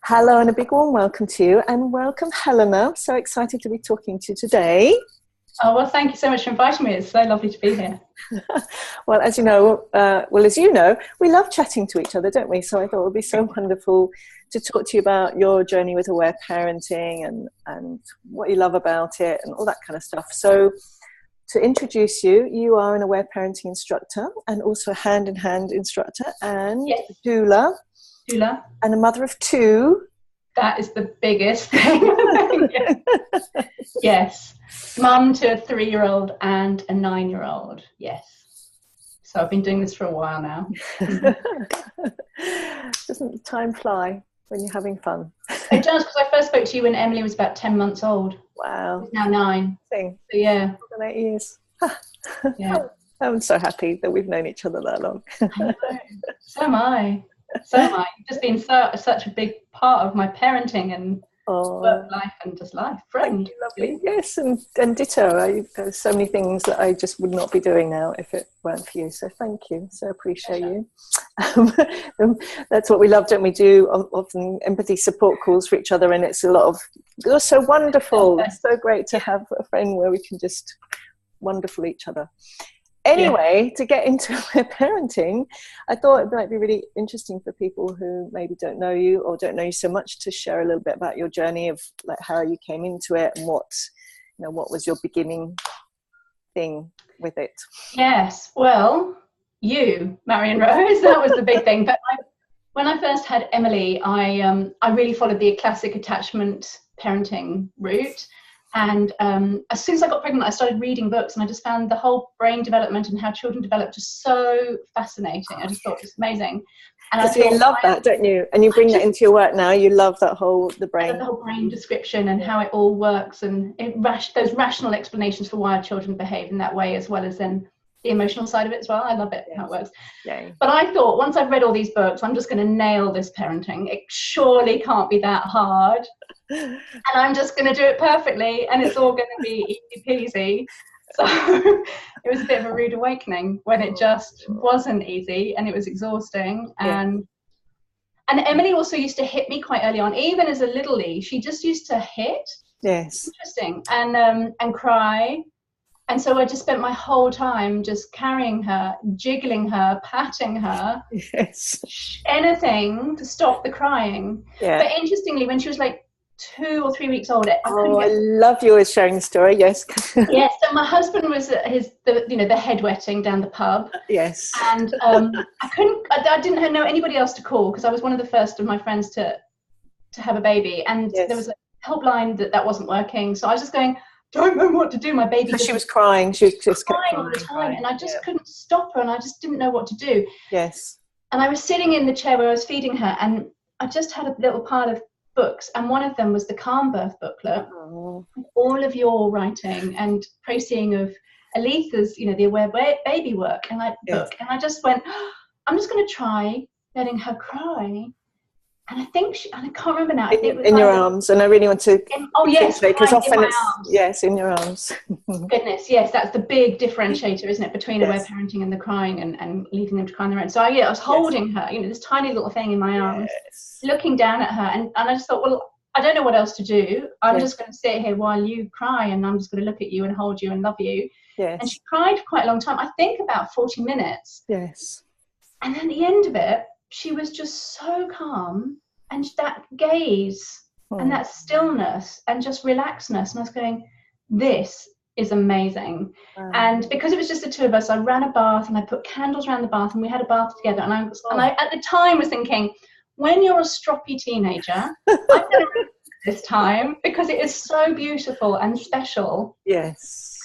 Hello and a big warm welcome to you, and welcome Helena. So excited to be talking to you today. Oh, well, thank you so much for inviting me. It's so lovely to be here. Well, as you know, we love chatting to each other, don't we? So I thought it would be so wonderful to talk to you about your journey with aware parenting and what you love about it and all that kind of stuff. So to introduce you, you are an aware parenting instructor and also a hand-in-hand instructor and Yes. doula. And a mother of two. That is the biggest thing. Yes. Mum to a 3-year-old and a 9-year-old. Yes. So I've been doing this for a while now. Doesn't time fly when you're having fun? It does, because I first spoke to you when Emily was about 10 months old. Wow. She's now 9. So yeah. More than 8 years. Yeah. I'm so happy that we've known each other that long. I know. So am I. You've just been such a big part of my parenting and work life and just life. Friend. You, lovely. Yes, and ditto. There's so many things that I just would not be doing now if it weren't for you. So thank you. So appreciate you. That's what we love, don't we? Do often empathy support calls for each other, and it's so wonderful. It's so great to have a friend where we can just wonderful each other. Anyway, to get into parenting, I thought it might be really interesting for people who maybe don't know you or don't know you so much to share a little bit about your journey of like how you came into it and what was your beginning thing with it. Yes, well, Marion Rose, that was the big thing. But when I first had Emily, I really followed the classic attachment parenting route. And as soon as I got pregnant, I started reading books, and I just found the whole brain development and how children develop just so fascinating. I just thought it was amazing. And you love that, don't you? And you bring that into your work now. You love the whole brain. The whole brain description and how it all works, and those rational explanations for why our children behave in that way, as well as then the emotional side of it as well. I love it, how it works. Yeah. But I thought, once I've read all these books, I'm just going to nail this parenting. It surely can't be that hard. And I'm just going to do it perfectly, and it's all going to be easy peasy. So it was a bit of a rude awakening when it just wasn't easy, and it was exhausting. And Emily also used to hit me quite early on, even as a littlie. She just used to hit. Yes. Interesting. And cry. And so I just spent my whole time just carrying her, jiggling her, patting her. Yes. Anything to stop the crying. Yeah. But interestingly, when she was like 2 or 3 weeks old, I love you always sharing the story. Yes. Yes. So my husband was at the head wetting down the pub. Yes. And I didn't know anybody else to call, because I was one of the first of my friends to have a baby, and there was a helpline that wasn't working. So I was just going, don't know what to do. My baby. She was crying. She was just crying all the time, and I just couldn't stop her, and I just didn't know what to do. Yes. And I was sitting in the chair where I was feeding her, and I just had a little pile of books, and one of them was the Calm Birth booklet, with all of your writing and proceeding of Aletha's, the Aware Baby work, and book. And I just went, I'm just going to try letting her cry. And I think and I can't remember now. In your arms, and I really want to. Because often it's in your arms. Goodness, yes, that's the big differentiator, isn't it, between aware parenting and the crying and leaving them to cry on their own. So I was holding her, this tiny little thing in my arms, looking down at her, and I just thought, well, I don't know what else to do. I'm just going to sit here while you cry, and I'm just going to look at you and hold you and love you. Yes. And she cried for quite a long time. I think about 40 minutes. Yes. And then at the end of it, she was just so calm, and that gaze and that stillness and just relaxedness. And I was going, this is amazing. And because it was just the two of us, I ran a bath, and I put candles around the bath, and we had a bath together. And I at the time was thinking, when you're a stroppy teenager, I'm going to remember this time, because it is so beautiful and special. Yes.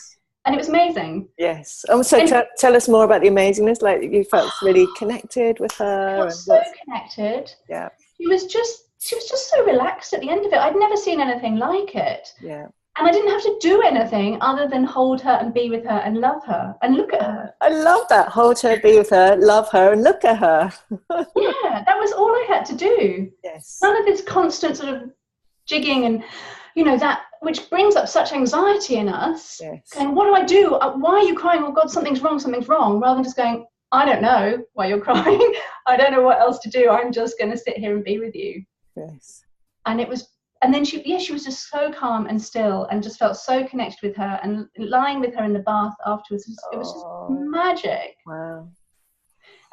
And it was amazing. Yes. So tell us more about the amazingness. Like, you felt really connected with her. I felt so connected. Yeah. She was just so relaxed at the end of it. I'd never seen anything like it. Yeah. And I didn't have to do anything other than hold her and be with her and love her and look at her. I love that. Hold her, be with her, love her, and look at her. Yeah, that was all I had to do. Yes. None of this constant sort of jigging and, that, which brings up such anxiety in us. Yes. Going, what do I do? Why are you crying? Oh, God, something's wrong, rather than just going, I don't know why you're crying. I don't know what else to do. I'm just going to sit here and be with you. Yes. And it was, and then she was just so calm and still, and just felt so connected with her, and lying with her in the bath afterwards, it was just magic. Wow.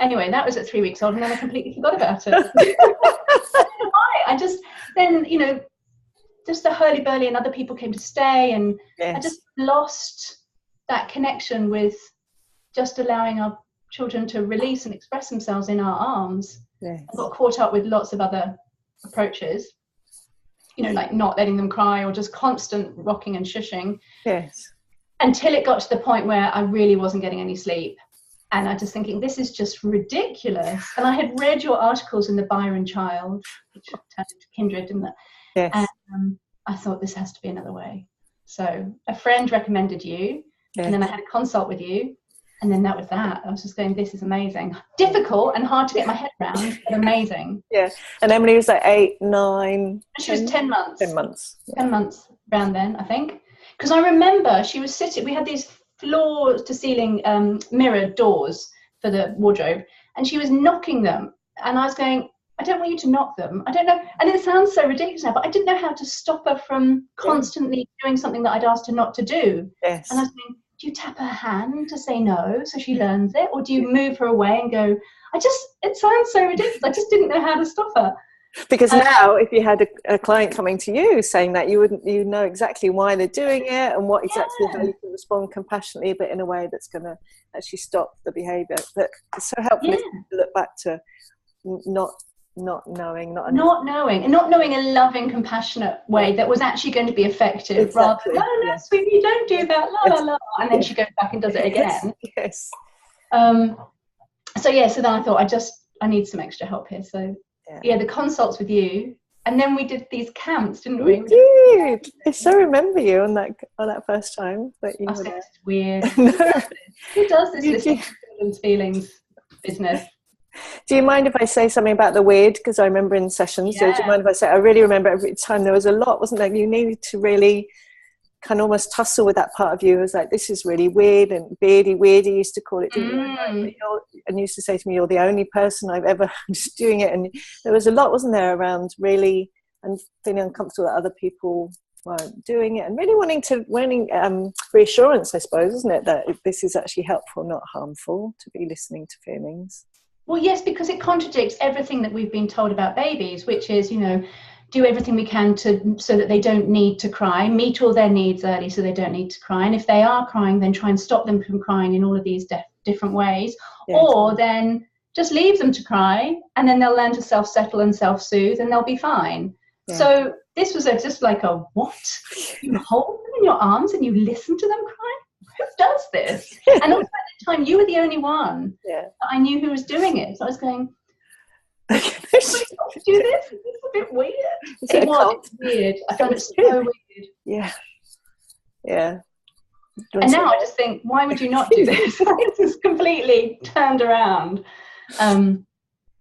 Anyway, that was at 3 weeks old, and then I completely forgot about it. I don't know why. I just, then, you know, just the hurly-burly and other people came to stay, and Yes. I just lost that connection with just allowing our children to release and express themselves in our arms. Yes. I got caught up with lots of other approaches, you know, like not letting them cry, or just constant rocking and shushing. Yes. Until it got to the point where I really wasn't getting any sleep. And I just thinking, this is just ridiculous. And I had read your articles in the Byron Child, which turned into Kindred, didn't it? Yes. And I thought, this has to be another way. So a friend recommended you, Yes. and then I had a consult with you, and then that was that. I was just going, this is amazing. Difficult and hard to get my head around, but amazing. Yeah. And Emily was like 8, 9. She was 10 months. 10 months. Yeah. 10 months around then, I think. Because I remember she was sitting, we had these floor to ceiling mirrored doors for the wardrobe, and she was knocking them, and I was going, I don't want you to knock them. I don't know, and it sounds so ridiculous now, but I didn't know how to stop her from constantly doing something that I'd asked her not to do. Yes. And I was going, do you tap her hand to say no so she learns it, or do you move her away and go, it sounds so ridiculous, I just didn't know how to stop her. Because now, if you had a client coming to you saying that, you know exactly why they're doing it, and what exactly how you can respond compassionately, but in a way that's going to actually stop the behaviour. But it's so helpful to look back to not knowing a loving, compassionate way that was actually going to be effective. Exactly. Rather, no, sweetie, don't do that, la la la, and then she goes back and does it again. Yes. So then I thought, I need some extra help here. So. Yeah, the consults with you, and then we did these camps, didn't we? We did. I so remember you on that first time that you were there. It's weird. No. Who does this listening to children's feelings business? Do you mind if I say something about the weird? Because I remember in sessions. So do you mind if I say? I really remember every time there was a lot, wasn't there? You needed to really kind of almost tussle with that part of you. It was like, this is really weird, and beardy used to call it, didn't you? And used to say to me, you're the only person I've ever just doing it. And there was a lot, wasn't there, around really and feeling uncomfortable that other people weren't doing it, and really wanting reassurance, I suppose, isn't it, that this is actually helpful, not harmful, to be listening to feelings. Well, yes, because it contradicts everything that we've been told about babies, which is, you know, do everything we can so that they don't need to cry, meet all their needs early so they don't need to cry. And if they are crying, then try and stop them from crying in all of these different ways. Yes. Or then just leave them to cry, and then they'll learn to self-settle and self-soothe, and they'll be fine. Yeah. So this was just like a what? You hold them in your arms and you listen to them cry? Who does this? And also at the time, you were the only one that I knew who was doing it. So I was going, do this? Is this a bit weird? It's weird. I found it so weird. Yeah. And now I just think, why would you not do this? This is completely turned around. Do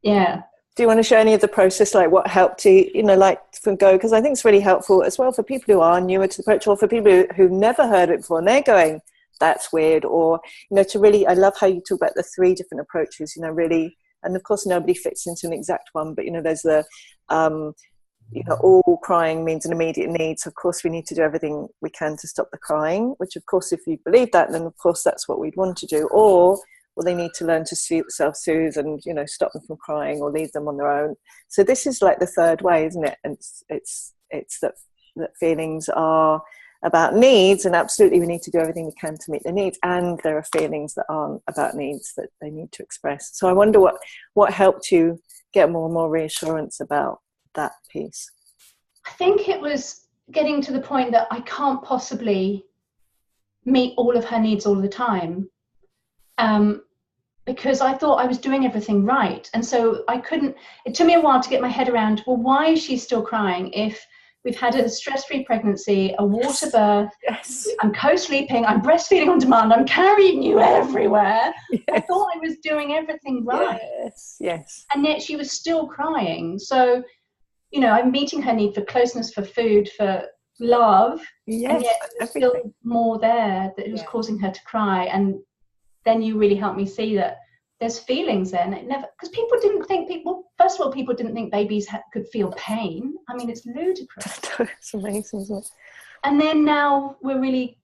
you want to share any of the process, like what helped you, like from go? Because I think it's really helpful as well for people who are newer to the approach, or for people who've never heard it before and they're going, that's weird. Or, to really, I love how you talk about the 3 different approaches, really. And of course, nobody fits into an exact one, but, there's the, all crying means an immediate need. So, of course, we need to do everything we can to stop the crying, which, of course, if you believe that, then, of course, that's what we'd want to do. Or, well, they need to learn to self-soothe and, stop them from crying or leave them on their own. So this is like the third way, isn't it? And it's that feelings are about needs, and absolutely we need to do everything we can to meet their needs, and there are feelings that aren't about needs that they need to express. So I wonder what helped you get more and more reassurance about that piece. I think it was getting to the point that I can't possibly meet all of her needs all the time, because I thought I was doing everything right, and so it took me a while to get my head around, well, why is she still crying if we've had a stress-free pregnancy, a water birth, I'm co-sleeping, I'm breastfeeding on demand, I'm carrying you everywhere. Yes. I thought I was doing everything right. Yes. And yet she was still crying. So, I'm meeting her need for closeness, for food, for love. Yes, and yet there's still more there that was causing her to cry. And then you really helped me see that there's feelings there, and it never, because first of all, people didn't think babies could feel pain. I mean, it's ludicrous. It's amazing, isn't it? And then now we're really,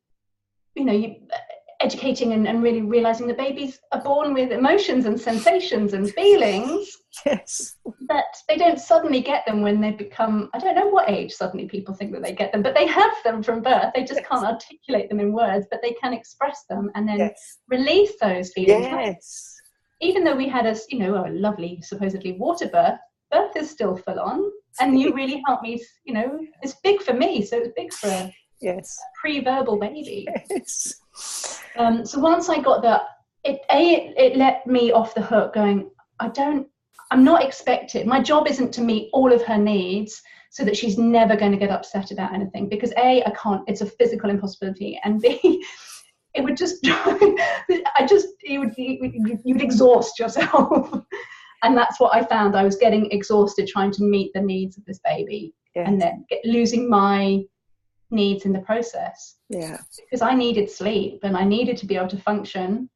educating and really realizing that babies are born with emotions and sensations and feelings. Yes. That they don't suddenly get them when they become, I don't know what age suddenly people think that they get them, but they have them from birth. They just can't articulate them in words, but they can express them and then release those feelings. Yes. Even though we had a lovely, supposedly water birth is still full on. And you really helped me, it's big for me, so it's big for a pre-verbal baby. Yes. So once I got that, it let me off the hook going, I'm not expected. My job isn't to meet all of her needs so that she's never going to get upset about anything, because A, I can't, it's a physical impossibility, and B, it would just, you'd exhaust yourself. And that's what I found. I was getting exhausted trying to meet the needs of this baby, and then losing my needs in the process. Yeah. Because I needed sleep and I needed to be able to function.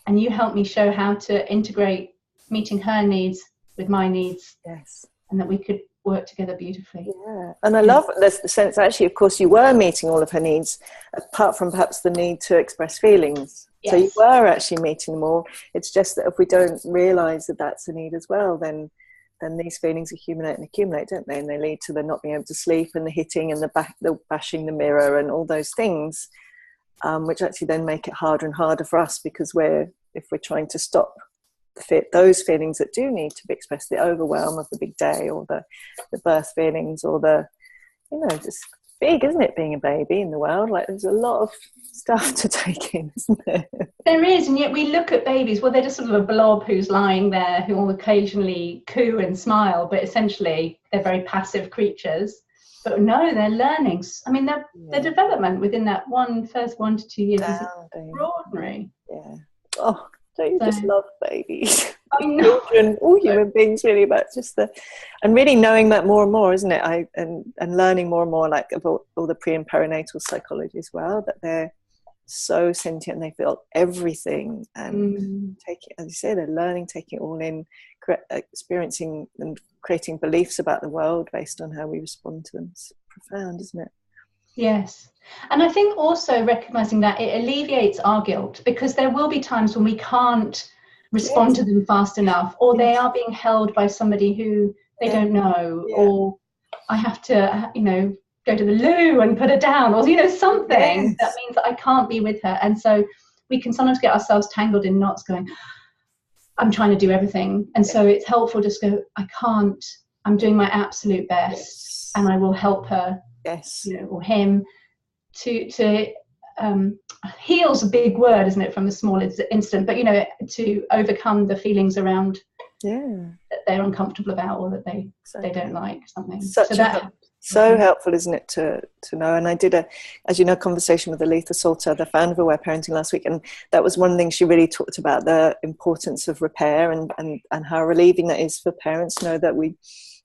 And you helped me show how to integrate meeting her needs with my needs. Yes. And that we could work together beautifully. Yeah. And I love the sense, actually, of course, you were meeting all of her needs, apart from perhaps the need to express feelings. Yes. So you were actually meeting them all. It's just that if we don't realise that that's a need as well, then these feelings accumulate, don't they? And they lead to the not being able to sleep and the hitting and the bashing the mirror and all those things, which actually then make it harder and harder for us, because if we're trying to stop those feelings that do need to be expressed, the overwhelm of the big day, or the birth feelings, or just big, isn't it, being a baby in the world? Like, there's a lot of stuff to take in, isn't there? There is, and yet we look at babies, well, they're just sort of a blob who's lying there, who will occasionally coo and smile, but essentially they're very passive creatures. But no, they're learning. I mean, their development within that first 1 to 2 years is extraordinary. Yeah. Oh, don't you just love babies? I know. Children, all human beings, really, but just and really knowing that more and more, isn't it? And learning more and more, like, about all the pre and perinatal psychology as well, that they're so sentient and they feel everything, and taking, as you say, they're learning, taking it all in, experiencing and creating beliefs about the world based on how we respond to them. It's profound, isn't it? Yes. And I think also recognizing that it alleviates our guilt, because there will be times when we can't respond to them fast enough, or they are being held by somebody who they don't know, or I have to, go to the loo and put her down, or, something that means that I can't be with her. And so we can sometimes get ourselves tangled in knots going, I'm trying to do everything. And so it's helpful just go, I can't, I'm doing my absolute best, and I will help her. Yes. Or him to heal's a big word, isn't it, from the small incident, but to overcome the feelings around that they're uncomfortable about, or that they don't like something. So helpful, isn't it, to know. And I did a conversation with Aletha Salter, the founder of Aware Parenting, last week, and that was one thing she really talked about, the importance of repair, and how relieving that is for parents to know that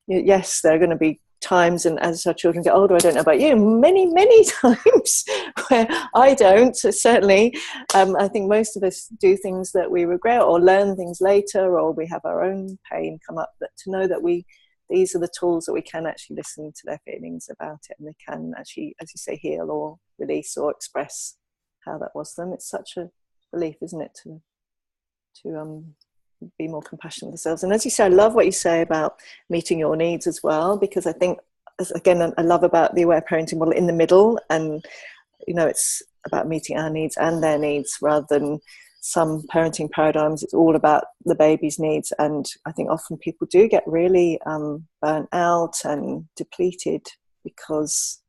yes, there are going to be times, and as our children get older, I don't know about you, many times where I don't, certainly. I think most of us do things that we regret, or learn things later, or we have our own pain come up, but to know that these are the tools that we can actually listen to their feelings about it, and they can actually, as you say, heal or release or express how that was them. It's such a relief, isn't it, to be more compassionate with themselves. And as you say, I love what you say about meeting your needs as well, because I think, again, I love about the Aware Parenting model in the middle, and it's about meeting our needs and their needs, rather than some parenting paradigms. It's all about the baby's needs, and I think often people do get really burnt out and depleted because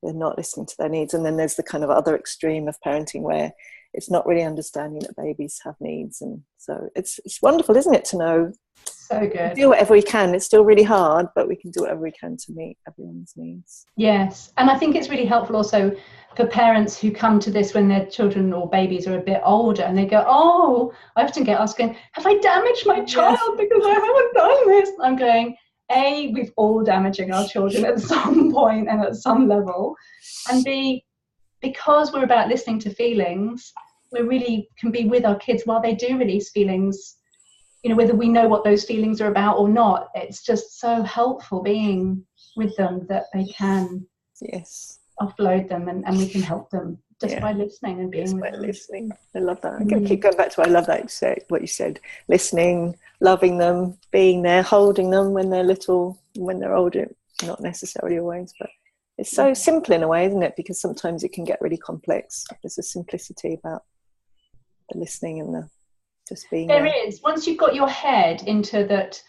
they're not listening to their needs. And then there's the kind of other extreme of parenting where it's not really understanding that babies have needs. And so it's wonderful, isn't it, to know. So good. Do whatever we can. It's still really hard, but we can do whatever we can to meet everyone's needs. Yes. And I think it's really helpful also for parents who come to this when their children or babies are a bit older, and they go, I often get asked, have I damaged my child because I haven't done this? I'm going, A, we've all damaging our children at some point and at some level. And B, because we're about listening to feelings, we really can be with our kids while they do release feelings, you know, whether we know what those feelings are about or not. It's just so helpful being with them that they can offload them, and we can help them just by listening and being with them. Listening. I love that. I'm going to keep going back to what I love that you said, what you said. Listening, loving them, being there, holding them when they're little, when they're older, not necessarily always, but it's so simple in a way, isn't it? Because sometimes it can get really complex. There's a simplicity about the listening and the just being there. There is. Once you've got your head into that,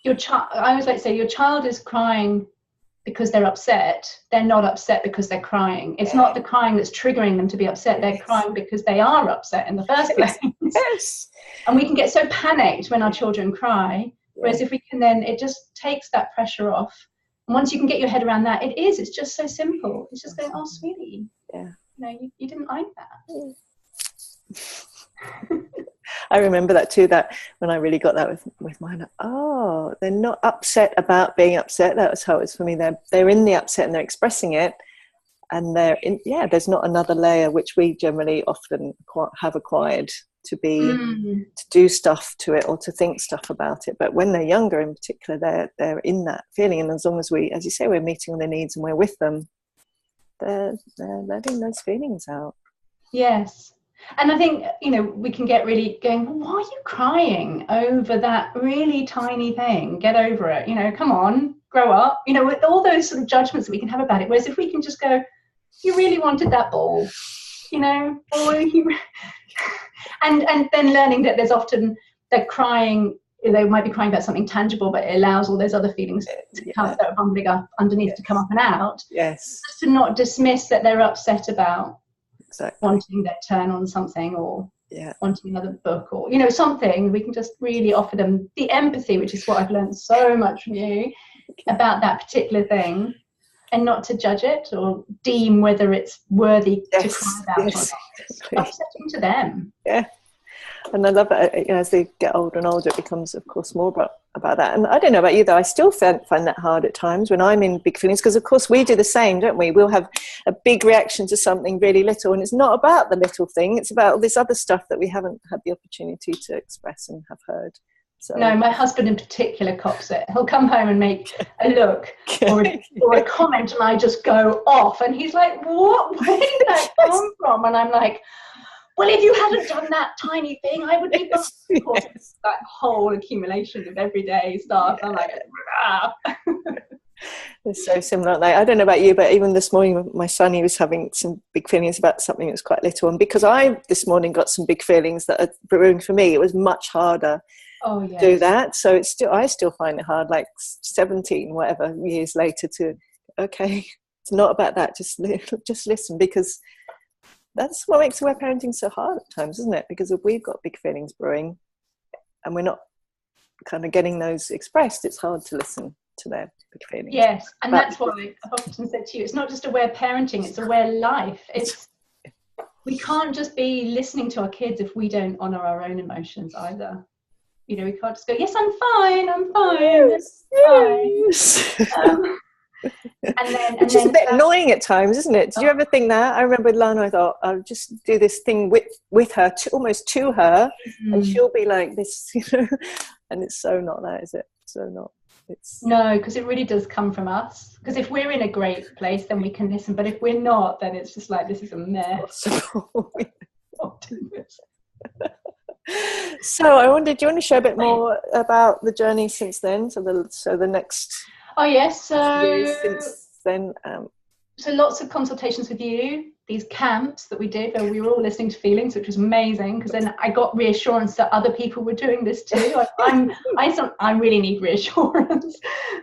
your child, I always like to say, your child is crying because they're upset. They're not upset because they're crying. It's not the crying that's triggering them to be upset. They're crying because they are upset in the first place. Yes. And we can get so panicked when our children cry. Whereas if we can then, it just takes that pressure off. And once you can get your head around that, it's just so simple. It's just going, oh, sweetie, you didn't like that. I remember that too, that when I really got that with mine, they're not upset about being upset. That was how it was for me. They're in the upset and they're expressing it. And there's not another layer, which we generally often have acquired to do stuff to it or to think stuff about it. But when they're younger in particular, they're in that feeling. And as long as we, as you say, we're meeting all their needs and we're with them, they're letting those feelings out. Yes. And I think, we can get really going, well, why are you crying over that really tiny thing? Get over it. Come on, grow up. With all those sort of judgments that we can have about it. Whereas if we can just go, you really wanted that ball, or you... and then learning that there's often they're crying, they might be crying about something tangible, but it allows all those other feelings to come that are bubbling up underneath to come up and out. Yes. Just to not dismiss that they're upset about wanting their turn on something, or wanting another book, or something. We can just really offer them the empathy, which is what I've learned so much from you about that particular thing, and not to judge it or deem whether it's worthy to cry about or not. It's upsetting to them. Yeah. And I love that, as they get older and older, it becomes, of course, more about that. And I don't know about you, though, I still find that hard at times when I'm in big feelings, because, of course, we do the same, don't we? We'll have a big reaction to something really little, and it's not about the little thing. It's about all this other stuff that we haven't had the opportunity to express and have heard. So. No, my husband in particular cops it. He'll come home and make a look or a comment, and I just go off. And he's like, what? Where did that come from? And I'm like, well, if you hadn't done that tiny thing, I would be gone. Of course, it's that whole accumulation of everyday stuff. I'm like, It's so similar, aren't they? I don't know about you, but even this morning, my son, he was having some big feelings about something that was quite little. And because I, this morning, got some big feelings that are brewing for me, it was much harder to do that. So I still find it hard, like 17, whatever, years later it's not about that. Just listen, because that's what makes aware parenting so hard at times, isn't it? Because if we've got big feelings brewing and we're not kind of getting those expressed, it's hard to listen to their big feelings. Yes, and that's what I've often said to you. It's not just aware parenting, it's aware life. We can't just be listening to our kids if we don't honour our own emotions either. We can't just go, yes, I'm fine, yes, it's fine. Which is a bit annoying at times, isn't it? Did you ever think that? I remember with Lana, I thought, I'll just do this thing with her, almost to her, and she'll be like this, and it's so not that, is it? So not. No, because it really does come from us. Because if we're in a great place, then we can listen. But if we're not, then it's just like, this is a mess. So I wondered, do you want to share a bit more about the journey since then? So the next. Oh yes. Years since then. So lots of consultations with you. These camps that we did, where we were all listening to feelings, which was amazing, because then I got reassurance that other people were doing this too. I really need reassurance,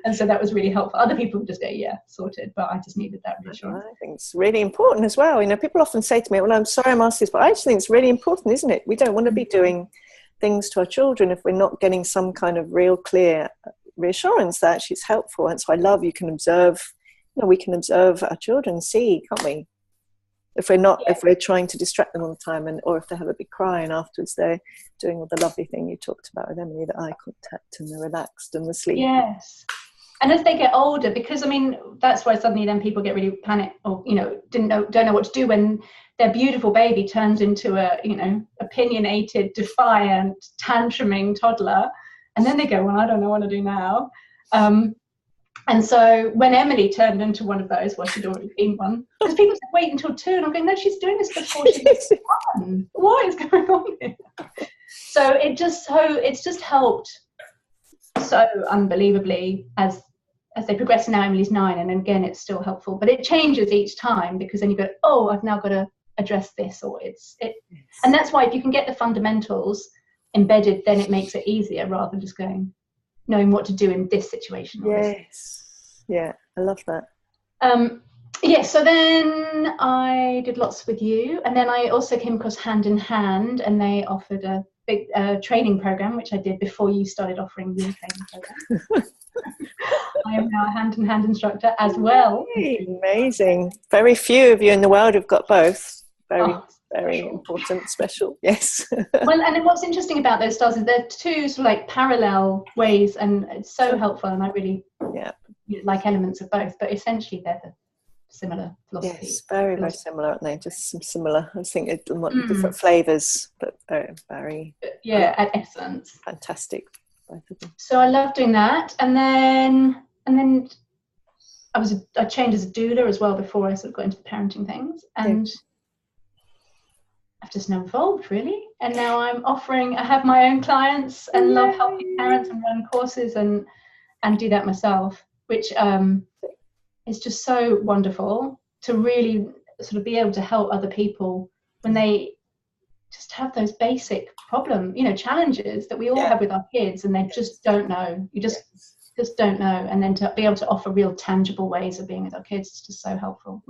and so that was really helpful. Other people would just go, yeah, sorted, but I just needed that reassurance. I think it's really important as well. People often say to me, well, I'm sorry I'm asking this, but I just think it's really important, isn't it? We don't want to be doing things to our children if we're not getting some kind of real clear reassurance that actually it's helpful. And so I love, you can observe, we can observe our children, see, can't we? If we're trying to distract them all the time, or if they have a big cry and afterwards they're doing all the lovely thing you talked about with Emily, the eye contact and the relaxed and the sleep. Yes. And as they get older, because I mean, that's why suddenly then people get really panicked, or don't know what to do when their beautiful baby turns into a opinionated, defiant, tantruming toddler, and then they go, well, I don't know what to do now. And so when Emily turned into one of those, well, she'd already been one, because people said wait until 2, and I'm going, no, she's doing this before she's 1. What is going on here? So it's just helped so unbelievably as they progress. And now Emily's 9, and again it's still helpful, but it changes each time, because then you go, oh, I've now got to address this, or and that's why if you can get the fundamentals embedded, then it makes it easier, rather than just knowing what to do in this situation. Yeah, I love that. So then I did lots with you, and then I also came across Hand in Hand, and they offered a big training program, which I did before you started offering your training program. I am now a Hand in Hand instructor as well. Amazing. Very few of you in the world have got both. Very important, special. Yes. Well, and what's interesting about those styles is they're two sort of like parallel ways, and it's so helpful, and I really like elements of both, but essentially they're the similar philosophy. Yes, very similar, aren't they? Just some similar, I think different flavours, but very at essence. Fantastic, both of them. So I love doing that, and then I trained as a doula as well before I sort of got into the parenting things, and I've just now evolved really, and now I have my own clients and love helping parents and run courses and do that myself, which is just so wonderful to really sort of be able to help other people when they just have those basic challenges that we all have with our kids, and they just don't know. You just don't know, and then to be able to offer real tangible ways of being with our kids is just so helpful.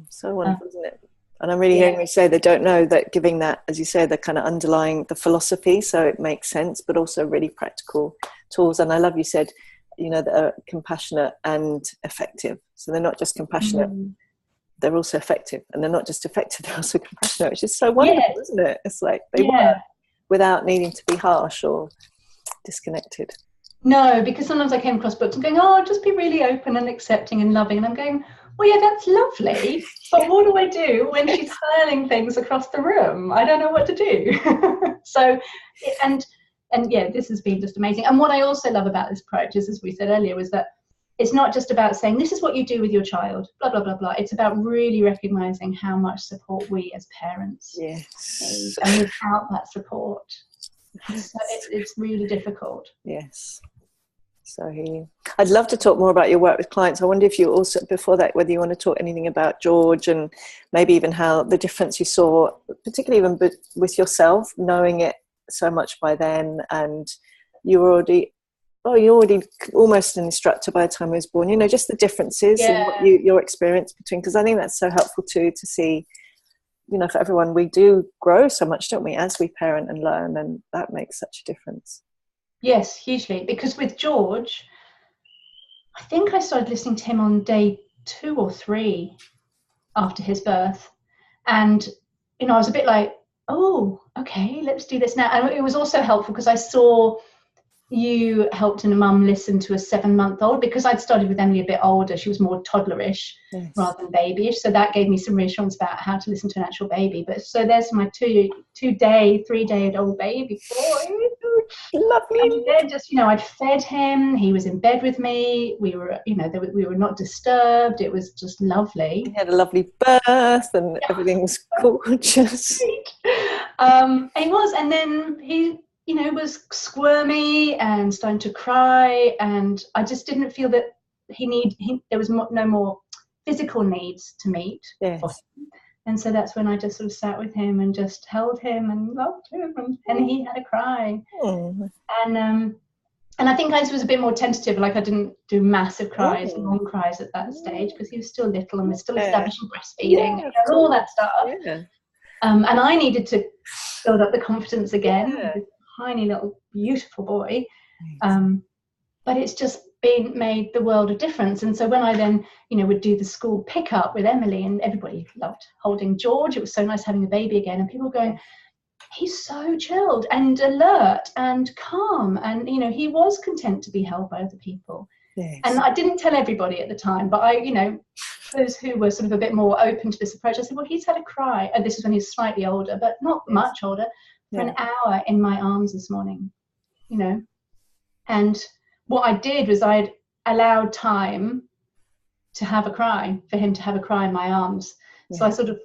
So wonderful, isn't it? And I'm really hearing you say they don't know, that giving that, as you say, the kind of underlying the philosophy, so it makes sense, but also really practical tools. And I love you said, that are compassionate and effective. So they're not just compassionate, they're also effective. And they're not just effective, they're also compassionate, which is so wonderful, isn't it? It's like they work without needing to be harsh or disconnected. No, because sometimes I came across books and going, oh, just be really open and accepting and loving. And I'm going, well, yeah, that's lovely, but what do I do when she's hurling things across the room? I don't know what to do. So, and this has been just amazing. And what I also love about this approach is, as we said earlier, was that it's not just about saying, this is what you do with your child, blah, blah, blah, blah. It's about really recognizing how much support we as parents need. And without that support, it's really difficult. Yes. So I'd love to talk more about your work with clients. I wonder if you also, before that, whether you want to talk anything about George, and maybe even how the difference you saw, particularly even with yourself, knowing it so much by then, and you're already almost an instructor by the time I was born, just the differences in what your experience between, because I think that's so helpful too, to see, for everyone, we do grow so much, don't we, as we parent and learn, and that makes such a difference. Yes, hugely. Because with George, I think I started listening to him on day 2 or 3 after his birth. And, I was a bit like, oh, okay, let's do this now. And it was also helpful because I saw you helped a mum listen to a 7-month-old, because I'd started with Emily a bit older. She was more toddlerish rather than babyish. So that gave me some reassurance about how to listen to an actual baby. But so there's my 3-day-old baby boy. Lovely. And then just, I'd fed him. He was in bed with me. We were, we were not disturbed. It was just lovely. He had a lovely birth, and everything was gorgeous. And he was, and then he, was squirmy and starting to cry, and I just didn't feel that there was no more physical needs to meet. Yes. And so that's when I just sort of sat with him and just held him and loved him, and he had a cry. And I think I was a bit more tentative, like I didn't do massive cries, long cries at that stage, because he was still little and was still establishing breastfeeding and all that stuff. And I needed to build up the confidence again. This tiny little beautiful boy. But it's just made the world of difference. And so when I then, would do the school pickup with Emily, and everybody loved holding George. It was so nice having a baby again, and people going, he's so chilled and alert and calm, and he was content to be held by other people. Yes. And I didn't tell everybody at the time, but I, those who were sort of a bit more open to this approach, I said, well, he's had a cry. And this is when he's slightly older, but not much older, for an hour in my arms this morning, And what I did was I'd allowed time to have a cry, for him to have a cry in my arms. Yeah. So I sort of,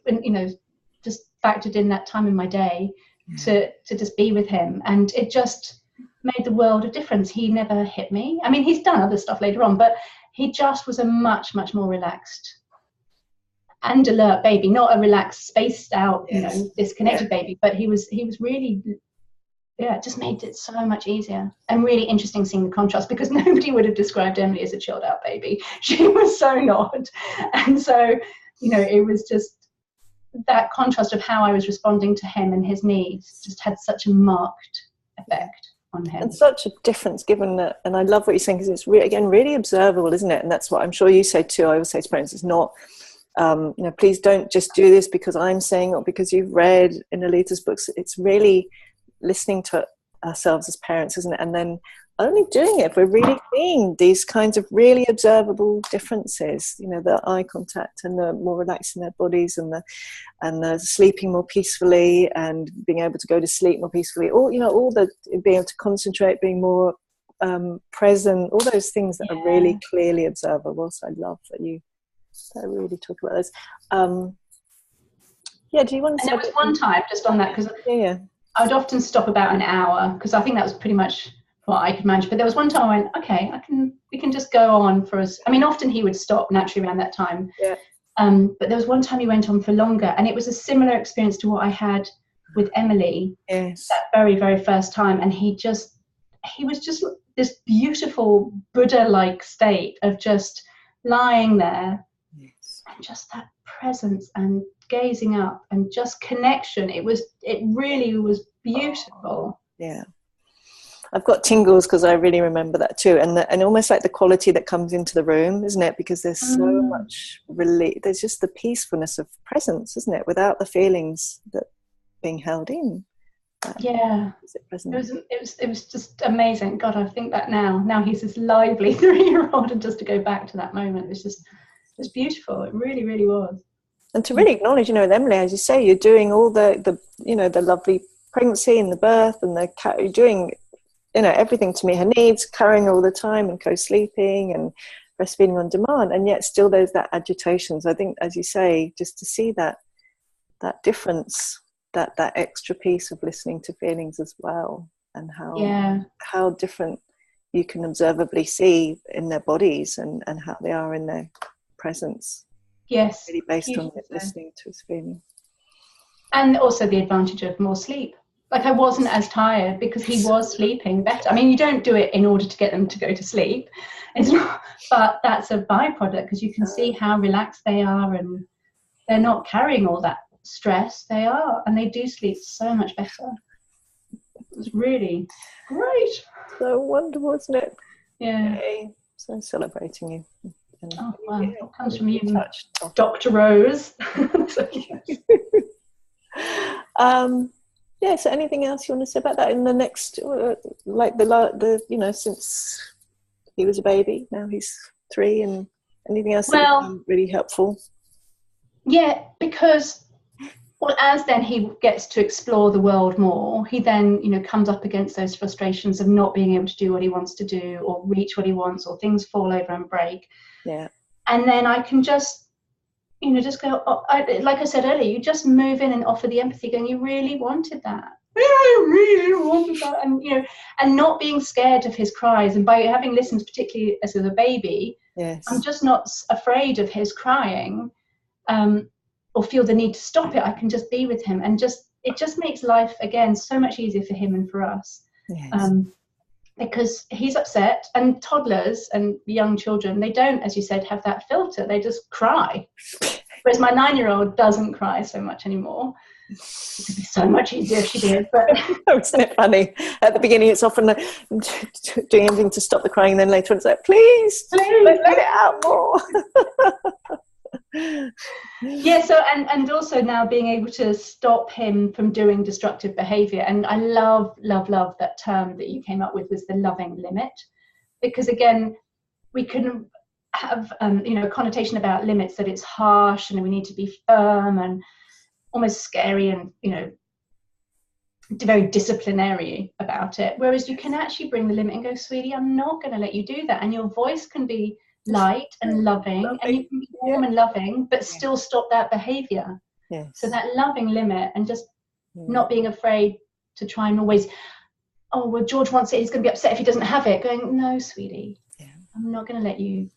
just factored in that time in my day to just be with him. And it just made the world of difference. He never hit me. I mean, he's done other stuff later on, but he just was a much, much more relaxed and alert baby, not a relaxed, spaced out, disconnected baby, but he was really, it just made it so much easier and really interesting seeing the contrast, because nobody would have described Emily as a chilled out baby. She was so not. And so, it was just that contrast of how I was responding to him and his needs just had such a marked effect on him. And such a difference, given that, and I love what you're saying, because it's really observable, isn't it? And that's what I'm sure you say too. I always say to parents, it's not, please don't just do this because I'm saying or because you've read in Alita's books. It's really listening to ourselves as parents, isn't it? And then only doing it if we're really seeing these kinds of really observable differences, the eye contact and the more relaxed in their bodies and the sleeping more peacefully and being able to go to sleep more peacefully, or all the being able to concentrate, being more present, all those things that are really clearly observable. So I love that you really talk about those. Do you want to say? There was one time just on that, because I would often stop about an hour, because I think that was pretty much what I could manage. But there was one time I went, okay, we can just go on for us. I mean, often he would stop naturally around that time. Yeah. But there was one time he went on for longer, and it was a similar experience to what I had with Emily. Yes. That very, very first time. And he was just this beautiful Buddha-like state of just lying there. Yes. And just that presence and gazing up and just connection. It really was beautiful. Yeah. I've got tingles because I really remember that too, and almost like the quality that comes into the room, isn't it? Because there's so much there's just the peacefulness of presence, isn't it? Without the feelings that being held in. It was just amazing. God, I think that now he's this lively 3-year-old, and just to go back to that moment, it's beautiful. It really, really was. And to really acknowledge, with Emily, as you say, you're doing all the the lovely pregnancy and the birth and you're doing everything to meet her needs, carrying her all the time and co-sleeping and breastfeeding on demand, and yet still there's that agitation. So I think, as you say, just to see that difference, that extra piece of listening to feelings as well, and how different you can observably see in their bodies and how they are in their presence. Yes, really based on listening to his feelings. And also the advantage of more sleep. Like, I wasn't as tired because he was sleeping better. I mean, you don't do it in order to get them to go to sleep. It's not, but that's a byproduct, because you can see how relaxed they are and they're not carrying all that stress. They are, and they do sleep so much better. It was really great. So wonderful, isn't it? Yeah. Yay. So celebrating you. Oh, wow. It comes from you, Dr. Rose. So anything else you want to say about that in the next, since he was a baby, now he's 3, and anything else that would be really helpful? Yeah, because as then he gets to explore the world more, he then, comes up against those frustrations of not being able to do what he wants to do or reach what he wants, or things fall over and break. Yeah. And then I can just, just go, like I said earlier, you just move in and offer the empathy, going, you really wanted that. Yeah, I really wanted that. And, and not being scared of his cries. And by having listened, particularly as a baby, I'm just not afraid of his crying or feel the need to stop it. I can just be with him. And it just makes life, again, so much easier for him and for us. Yes. Because he's upset, and toddlers and young children, they don't, as you said, have that filter. They just cry. Whereas my 9-year-old doesn't cry so much anymore. It would be so much easier if she did. But isn't it funny? At the beginning, it's often like doing anything to stop the crying, and then later on it's like, please let it out more. Yeah, so and also now being able to stop him from doing destructive behavior. And I love that term that you came up with, was the loving limit, because again, we can have you know, a connotation about limits, that it's harsh and we need to be firm and almost scary and, you know, very disciplinary about it, whereas you can actually bring the limit and go, sweetie, I'm not going to let you do that, and your voice can be light and loving, and you can be warm and loving, but still stop that behavior. So that loving limit, and just not being afraid to try and always, oh well, George wants it, he's going to be upset if he doesn't have it, going, no sweetie, I'm not going to let you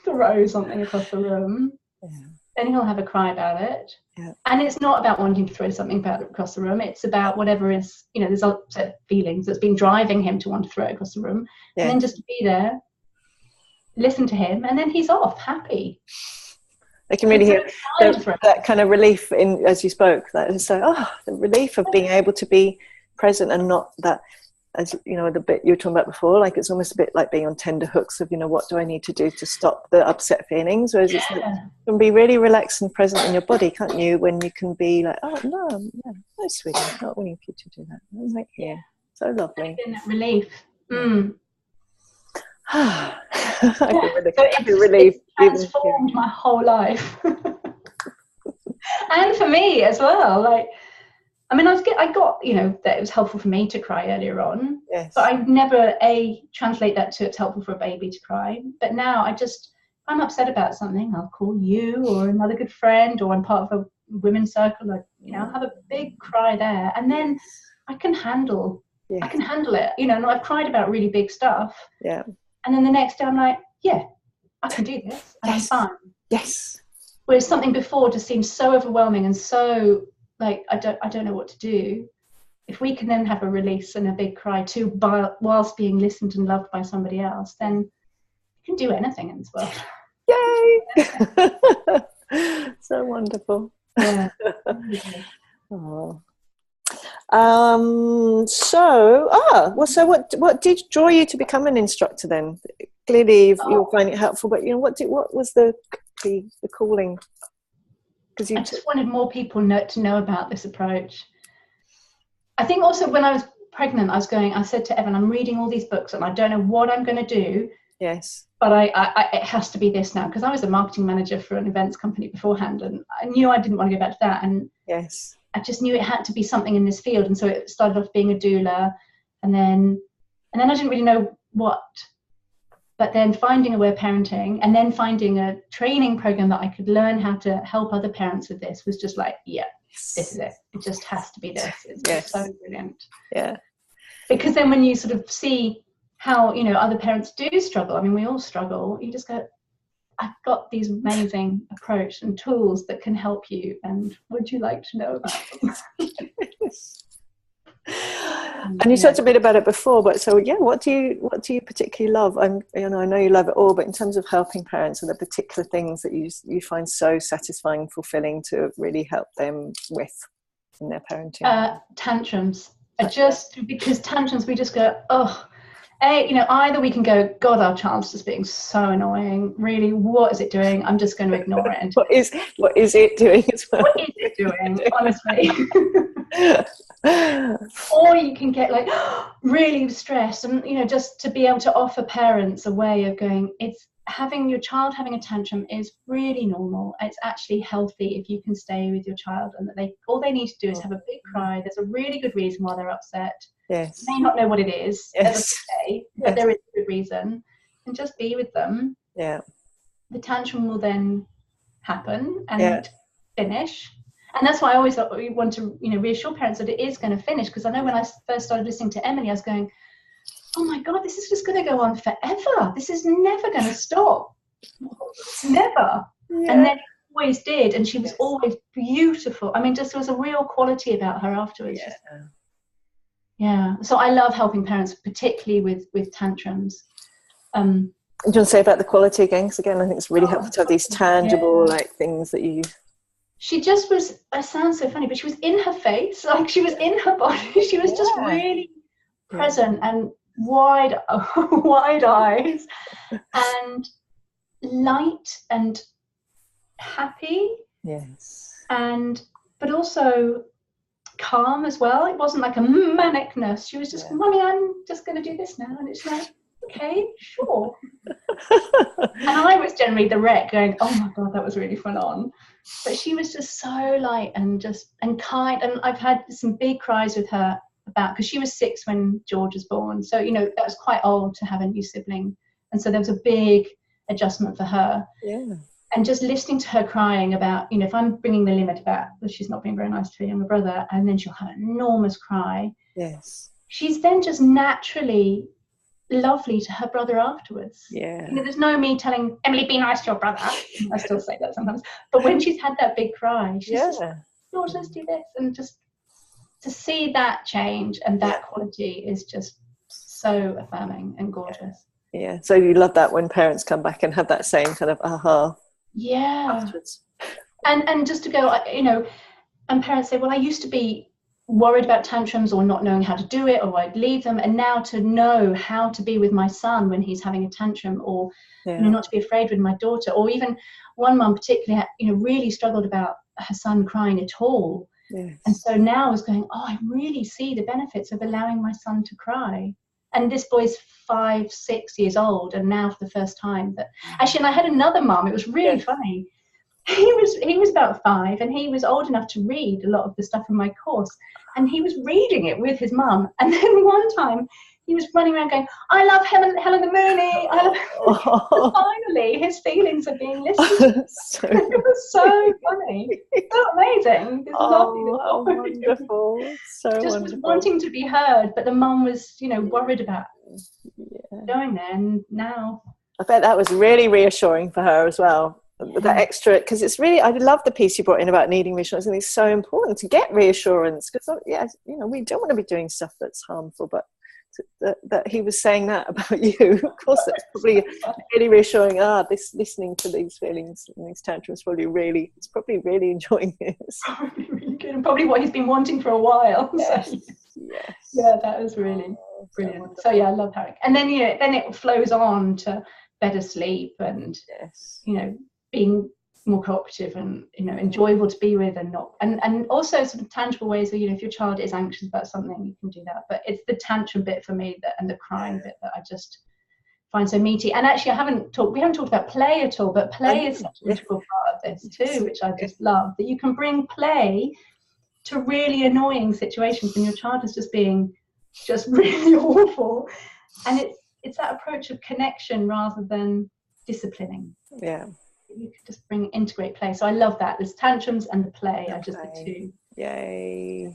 throw something across the room. Then he'll have a cry about it. And it's not about wanting to throw something across the room. It's about whatever is, you know, there's upset feelings that's been driving him to want to throw it across the room. And then just to be there, listen to him, and then he's off happy. I can really hear that kind of relief in, as you spoke, that is so, the relief of being able to be present, and not that, as you know, the bit you were talking about before, like it's almost a bit like being on tender hooks of, you know, what do I need to do to stop the upset feelings, whereas it's like, you can be really relaxed and present in your body, can't you, when you can be like, oh no, sweetie, I'm not wanting you to do that, I'm right here. So lovely. That relief. I feel relief. It's transformed my whole life. And for me as well, like, I mean, I got, you know, that it was helpful for me to cry earlier on, but I never translate that to it's helpful for a baby to cry. But now I'm upset about something, I'll call you or another good friend, or I'm part of a women's circle, like, you know, I'll have a big cry there, and then I can handle it, you know. And I've cried about really big stuff, and then the next day I'm like, I can do this, and I'm fine. Whereas something before just seemed so overwhelming and so like, I don't know what to do. If we can then have a release and a big cry too, whilst being listened and loved by somebody else, then you can do anything in this world. Yay! So wonderful. So what did draw you to become an instructor then? Clearly you were finding it helpful, but you know, what was the calling? I just wanted more people to know about this approach. I think also when I was pregnant, I said to Evan, I'm reading all these books and I don't know what I'm going to do. But it has to be this now, because I was a marketing manager for an events company beforehand, and I knew I didn't want to go back to that. And I just knew it had to be something in this field. And so it started off being a doula, and then I didn't really know what. But then finding Aware Parenting, and then finding a training program that I could learn how to help other parents with this, was just like, this is it. It just has to be this. It's just so brilliant. Because then when you sort of see how, you know, other parents do struggle, I mean, we all struggle, you just go, I've got these amazing approach and tools that can help you, and would you like to know about them? And you talked a bit about it before, but so what do you particularly love? I know you love it all, but in terms of helping parents, are there particular things that you find so satisfying and fulfilling to really help them with in their parenting? Tantrums. Because tantrums, we just go, you know, either we can go, God, our child's just being so annoying. Really, what is it doing? I'm just going to ignore it. What is it doing as well? What is it doing, honestly? Or you can get like really stressed, and, you know, just to be able to offer parents a way of going, it's your child having a tantrum is really normal. It's actually healthy if you can stay with your child, and that all they need to do is have a big cry. There's a really good reason why they're upset. You may not know what it is, but there is a good reason, and just be with them. The tantrum will then happen and finish. And that's why I always want to, you know, reassure parents that it is going to finish, because I know when I first started listening to Emily, I was going, oh my God, this is just going to go on forever. This is never going to stop. Never. And then it always did. And she was always beautiful. I mean, just there was a real quality about her afterwards. So I love helping parents, particularly with tantrums. Do you want to say about the quality again? Because again, I think it's really helpful to have these tangible like things that you... She just was, it sounds so funny, but she was in her face, like she was in her body. She was just really present and wide eyes and light and happy. But also calm as well. It wasn't like a manicness. She was just, Mummy, I'm just going to do this now. And it's like, okay, sure. And I was generally the wreck going, oh my God, that was really full on. But she was just so light and kind. And I've had some big cries with her because she was 6 when George was born. So, that was quite old to have a new sibling. And so there was a big adjustment for her. Yeah. And just listening to her crying about, if I'm bringing the limit about that she's not being very nice to her younger brother, and then she'll have an enormous cry. Yes. She's then just naturally lovely to her brother afterwards. Yeah. There's no me telling Emily, be nice to your brother. I still say that sometimes. But when she's had that big cry, she's just, George, let's do this. And just to see that change and that quality is just so affirming and gorgeous. Yeah. So you love that when parents come back and have that same kind of aha. Yeah. Afterwards. And just to go, and parents say, well, I used to be worried about tantrums or not knowing how to do it, or I'd leave them, and now to know how to be with my son when he's having a tantrum, or not to be afraid with my daughter, or even one mum particularly really struggled about her son crying at all. Yes. And so now I was going, I really see the benefits of allowing my son to cry. And this boy's 5, 6 years old, and now for the first time that actually, and I had another mum, it was really funny. He was about 5, and he was old enough to read a lot of the stuff in my course, and he was reading it with his mum. And then one time he was running around going, I love Helena Mooney. Finally his feelings are being listened to. It was so funny, so amazing. This lovely little wonderful, so just wonderful. was wanting to be heard, but the mum was worried about going there. And now I bet that was really reassuring for her as well. That extra, because it's really, I love the piece you brought in about needing reassurance. I think it's so important to get reassurance, because we don't want to be doing stuff that's harmful, but that he was saying that about you, of course that's probably really reassuring. This listening to these feelings and these tantrums probably really enjoying this. Probably really good, and probably what he's been wanting for a while. Yes. So, yes. Yeah, that was really brilliant. So I love Harry. And then then it flows on to better sleep and being more cooperative and enjoyable to be with, and not and also sort of tangible ways where if your child is anxious about something, you can do that. But it's the tantrum bit for me and the crying bit that I just find so meaty. And actually we haven't talked about play at all, but play is such an integral part of this too, which I just love, that you can bring play to really annoying situations when your child is just being really awful, and it's that approach of connection rather than disciplining. You could just integrate play. So I love that. There's tantrums and the play are just the two. Yay.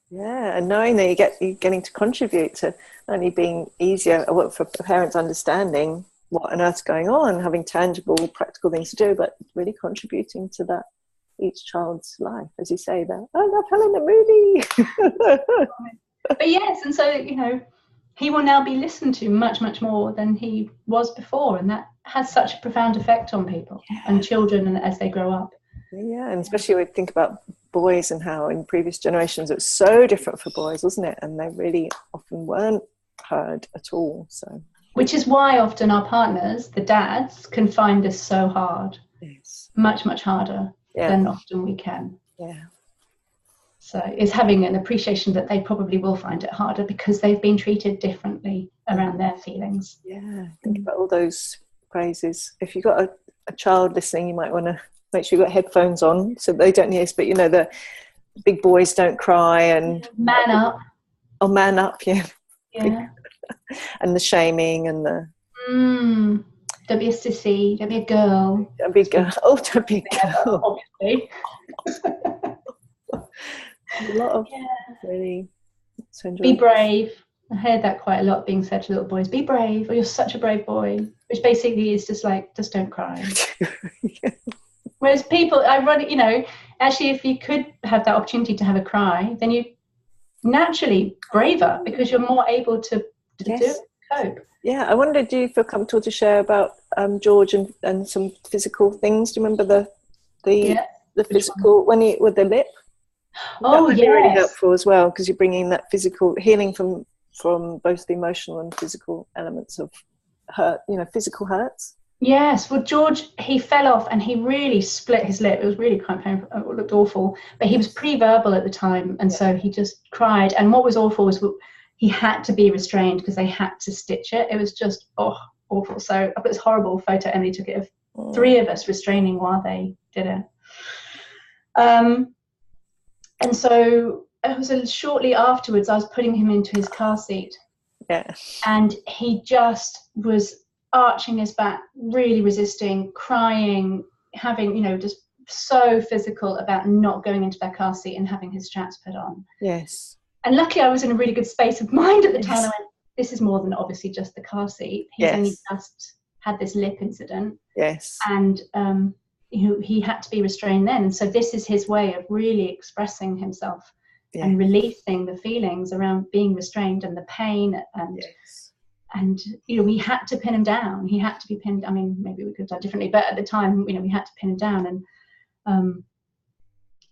Yeah, and knowing that you're getting to contribute to not only being easier for parents understanding what on earth's going on, having tangible, practical things to do, but really contributing to that each child's life, as you say that. I love Helena Mooney. But yes, and so he will now be listened to much, much more than he was before, and that has such a profound effect on people and children and as they grow up. Yeah, and especially when we think about boys and how in previous generations it was so different for boys, wasn't it? And they really often weren't heard at all. So, which is why often our partners, the dads, can find this so hard. Yes. Much, much harder than often we can. Yeah. So it's having an appreciation that they probably will find it harder because they've been treated differently around their feelings. Yeah, think about all those phrases. If you've got a child listening, you might want to make sure you've got headphones on so they don't hear, but the big boys don't cry, and man up. Oh, man up, yeah. And the shaming and the don't be a sissy, don't be a girl. Don't be a girl. Oh, don't be a girl. Obviously. A lot of really. Be brave. I heard that quite a lot being said to little boys. Be brave, or you're such a brave boy. Which basically is just don't cry. Whereas people, actually, if you could have that opportunity to have a cry, then you're naturally braver because you're more able to cope. Yeah, I wondered, do you feel comfortable to share about George and some physical things? Do you remember the physical with the lip? Oh, that would be really helpful as well, because you're bringing that physical healing from both the emotional and physical elements of hurt, physical hurts. Yes, well, George, he fell off and he really split his lip. It was really quite painful. It looked awful, but he was pre-verbal at the time, and so he just cried. And what was awful was he had to be restrained because they had to stitch it. It was just awful. So I've got this horrible photo Emily took it of 3 of us restraining while they did it. And so it was shortly afterwards I was putting him into his car seat. Yeah. And he just was arching his back, really resisting, crying, having, you know, just so physical about not going into that car seat and having his straps put on. Yes. And luckily I was in a really good space of mind at the time. I went, this is more than obviously just the car seat. He's only just had this lip incident. Yes. And he had to be restrained then. And so this is his way of really expressing himself and releasing the feelings around being restrained and the pain and you know, we had to pin him down. He had to be pinned. I mean, maybe we could have done differently, but at the time, you know, we had to pin him down. And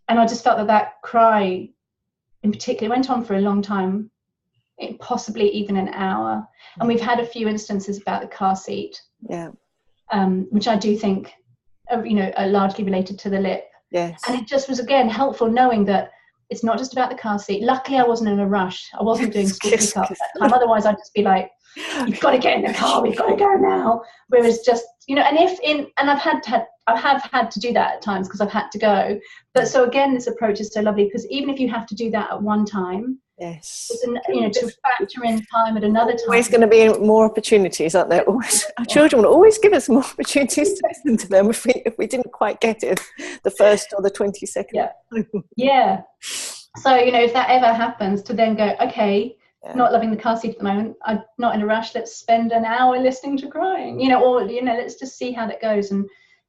I just felt that cry in particular went on for a long time, possibly even an hour. And we've had a few instances about the car seat, which I do think you know, are largely related to the lip. Yes. And it just was, again, helpful knowing that it's not just about the car seat. Luckily, I wasn't in a rush. I wasn't doing school pickup at that time. Otherwise, I'd just be like, you've got to get in the car. We've got to go now. Whereas just, you know, and I have had to do that at times because I've had to go. But so again, this approach is so lovely because even if you have to do that at one time, you know, to factor in time at another time. Always going to be more opportunities, aren't there? Always, our children will always give us more opportunities to listen to them if we didn't quite get it the first or the 22nd. Yeah. So, you know, if that ever happens, to then go, okay, not loving the car seat at the moment, I'm not in a rush, let's spend an hour listening to crying, you know, or, you know, let's just see how that goes. And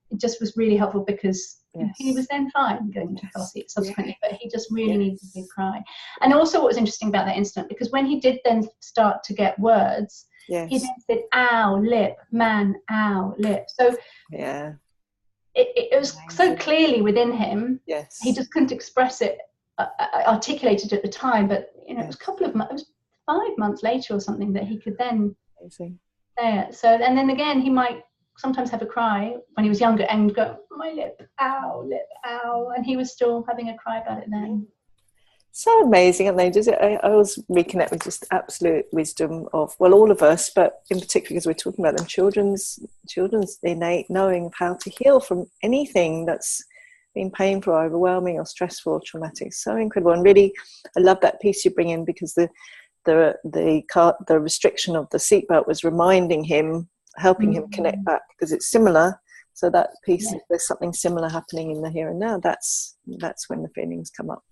it just was really helpful because you know, he was then fine going into the car seat subsequently, but he just really needed a big cry. And also what was interesting about that incident, because when he did then start to get words, he then said, ow, lip, man, ow, lip. So it was so clearly within him. He just couldn't express it, articulate it at the time, but you know, it was a couple of months, it was 5 months later or something that he could then say it. So, and then again, he might sometimes have a cry when he was younger and go, my lip, ow, and he was still having a cry about it then. So amazing, aren't they? I always reconnect with just absolute wisdom of, well, all of us, but in particular because we're talking about them, children's innate knowing of how to heal from anything that's been painful or overwhelming or stressful or traumatic. So incredible. And really, I love that piece you bring in, because the restriction of the seatbelt was reminding him, helping him connect back, because it's similar. So that piece, if there's something similar happening in the here and now, that's when the feelings come up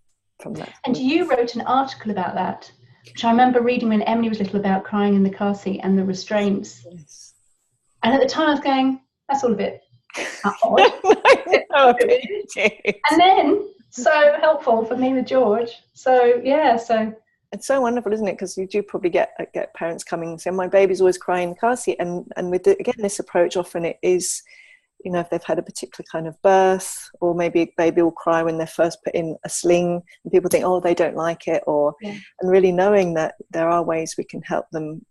from that. And you wrote an article about that, which I remember reading when Emily was little, about crying in the car seat and the restraints. And at the time I was going, that's all a bit odd. And then so helpful for me with George. So it's so wonderful, isn't it? Because you do probably get parents coming and saying, my baby's always crying in the car seat, and with again this approach, often it is, you know, if they've had a particular kind of birth, or maybe a baby will cry when they're first put in a sling and people think, oh, they don't like it, and really knowing that there are ways we can help them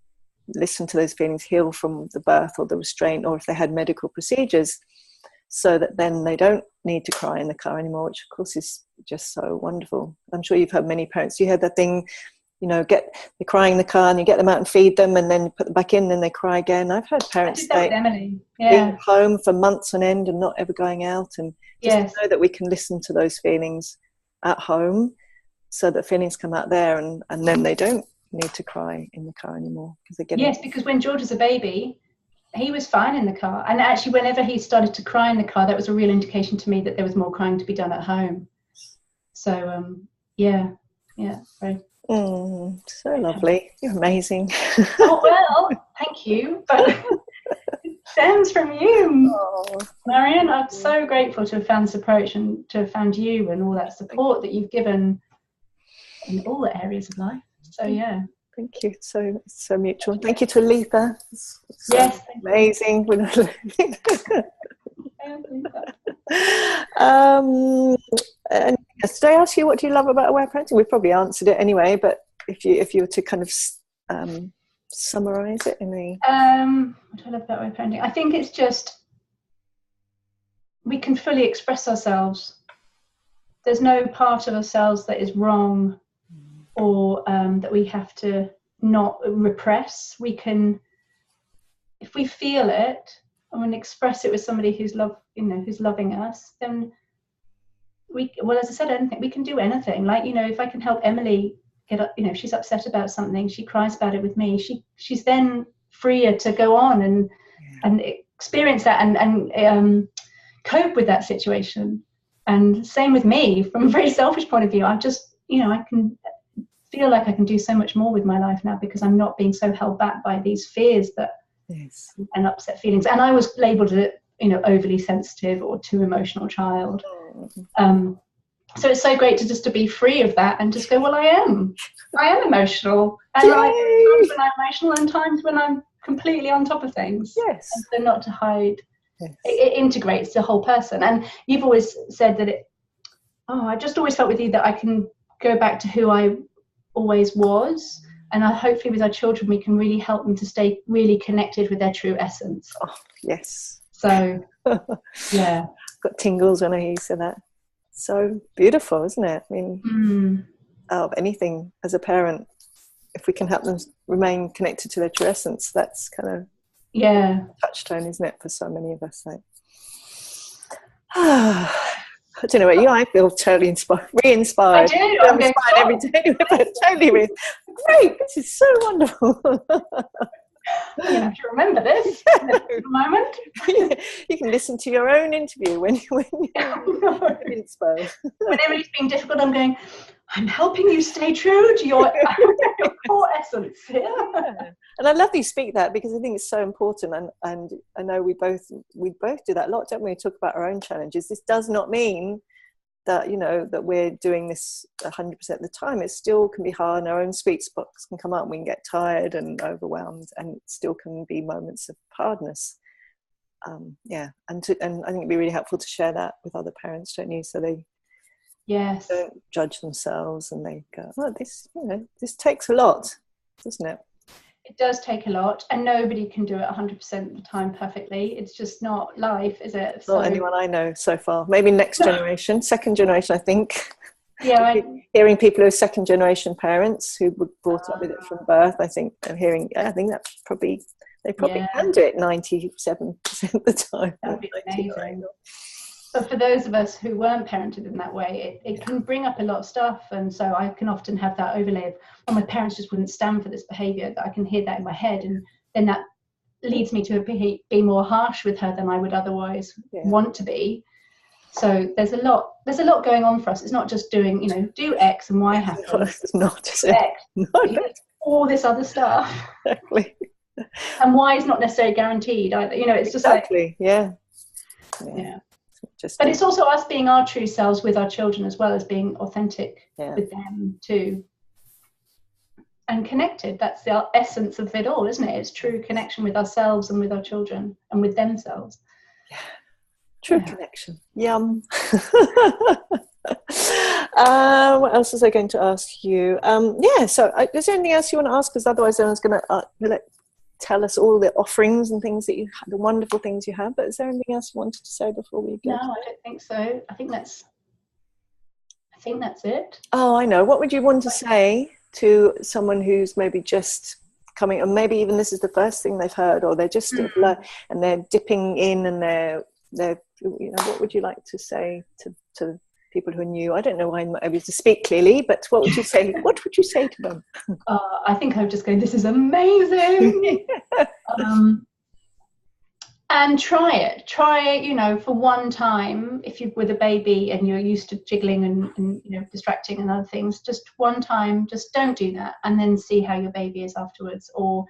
listen to those feelings, heal from the birth or the restraint, or if they had medical procedures, so that then they don't need to cry in the car anymore, which of course is just so wonderful. I'm sure you've heard many parents, you heard that thing, you know, they're crying in the car and you get them out and feed them and then you put them back in and they cry again. I've heard parents stay being home for months on end and not ever going out, and just know that we can listen to those feelings at home so that feelings come out there, and then they don't need to cry in the car anymore. Because when George was a baby, he was fine in the car, and actually whenever he started to cry in the car, that was a real indication to me that there was more crying to be done at home. So very so lovely. You're amazing. Oh well, thank you, but it stems from you. Marion, I'm so grateful to have found this approach and to have found you and all that support that you've given in all the areas of life. So thank you. So mutual. Thank you to Aletha. Yes, amazing. And did I ask you what do you love about aware parenting? We probably answered it anyway, but if you were to kind of summarize it in a what do I love about aware parenting? I think it's just we can fully express ourselves. There's no part of ourselves that is wrong or that we have to not repress. We can, if we feel it and express it with somebody who's loving us, then as I said, anything, we can do anything. Like, if I can help Emily get up, if she's upset about something, she cries about it with me, she's then freer to go on and experience that and cope with that situation. And same with me, from a very selfish point of view. I'm just, I can feel like I can do so much more with my life now, because I'm not being so held back by these fears and upset feelings. And I was labeled a overly sensitive or too emotional child. So it's so great to be free of that and just go, well, I am emotional, and times when I'm emotional and times when I'm completely on top of things. Yes. And so not to hide. Yes. It integrates the whole person. And you've always said that I just always felt with you that I can go back to who I always was, and hopefully with our children we can really help them to stay really connected with their true essence. Oh, yes. So yeah, got tingles when I hear you say that. So beautiful, isn't it? I mean, out of anything as a parent, if we can help them remain connected to their true essence, that's kind of touchstone, isn't it, for so many of us? Like, I don't know about you, I feel totally re-inspired. I do. I'm inspired every day, but totally great. This is so wonderful. I'm going to have to remember this in a moment. You can listen to your own interview when you're inspired. When everything's being difficult, I'm going, I'm helping you stay true to your core essence. Yeah. And I love you speak that, because I think it's so important. And I know we both do that a lot, don't we? We talk about our own challenges. This does not mean that that we're doing this 100% of the time. It still can be hard, and our own sweet spots can come up, and we can get tired and overwhelmed, and it still can be moments of hardness. And I think it'd be really helpful to share that with other parents, don't you? So they don't judge themselves, and they go, oh, this takes a lot, doesn't it? It does take a lot, and nobody can do it 100% of the time perfectly. It's just not life, is it? Not anyone I know so far. Maybe next generation, second generation, I think. Yeah. Hearing people who are second generation parents who were brought up with it from birth, I think that's probably, they probably can do it 97% of the time. That would be amazing. But for those of us who weren't parented in that way, it can bring up a lot of stuff. And so I can often have that overlay of, oh, my parents just wouldn't stand for this behaviour, that I can hear that in my head. And then that leads me to be more harsh with her than I would otherwise want to be. So there's a lot going on for us. It's not just doing, do X and Y happen. It's not just X. All this other stuff. Exactly. And Y is not necessarily guaranteed either. It's just exactly. Yeah. But it's also us being our true selves with our children, as well as being authentic with them too. And connected. That's the essence of it all, isn't it? It's true connection with ourselves and with our children and with themselves. Yeah. True connection. Yum. What else was I going to ask you? So is there anything else you want to ask? Because otherwise I was going to tell us all the offerings and things that the wonderful things you have. But is there anything else you wanted to say before we go? No, I don't think so. I think that's it. Oh, I know. What would you want to say to someone who's maybe just coming, or maybe even this is the first thing they've heard, or they're just and they're dipping in, and they're what would you like to say to people who are new? I don't know why I'm not able to speak clearly, but what would you say? What would you say to them? I think I would just go, this is amazing. And try it, for one time. If you're with a baby and you're used to jiggling and distracting and other things, just one time, just don't do that, and then see how your baby is afterwards. Or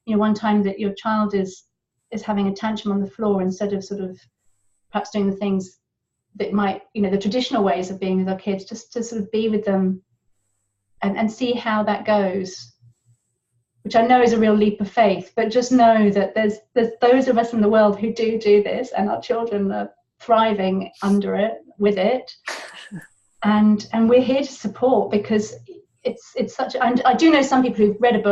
one time that your child is having a tantrum on the floor, instead of sort of perhaps doing the things that might, the traditional ways of being with our kids, just to sort of be with them and see how that goes, which I know is a real leap of faith, but just know that there's those of us in the world who do this, and our children are thriving under it, with it, and we're here to support, because it's such. I do know some people who've read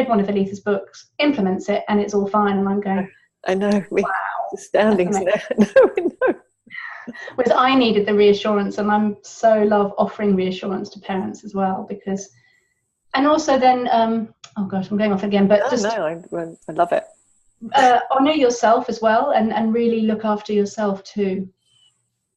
one of Aletha's books, implements it, and it's all fine, and I'm going, I know, wow, astounding. No. Whereas I needed the reassurance, and I'm so love offering reassurance to parents as well, because And also then, oh gosh, I'm going off again, but I love it. Honor yourself as well, and really look after yourself too,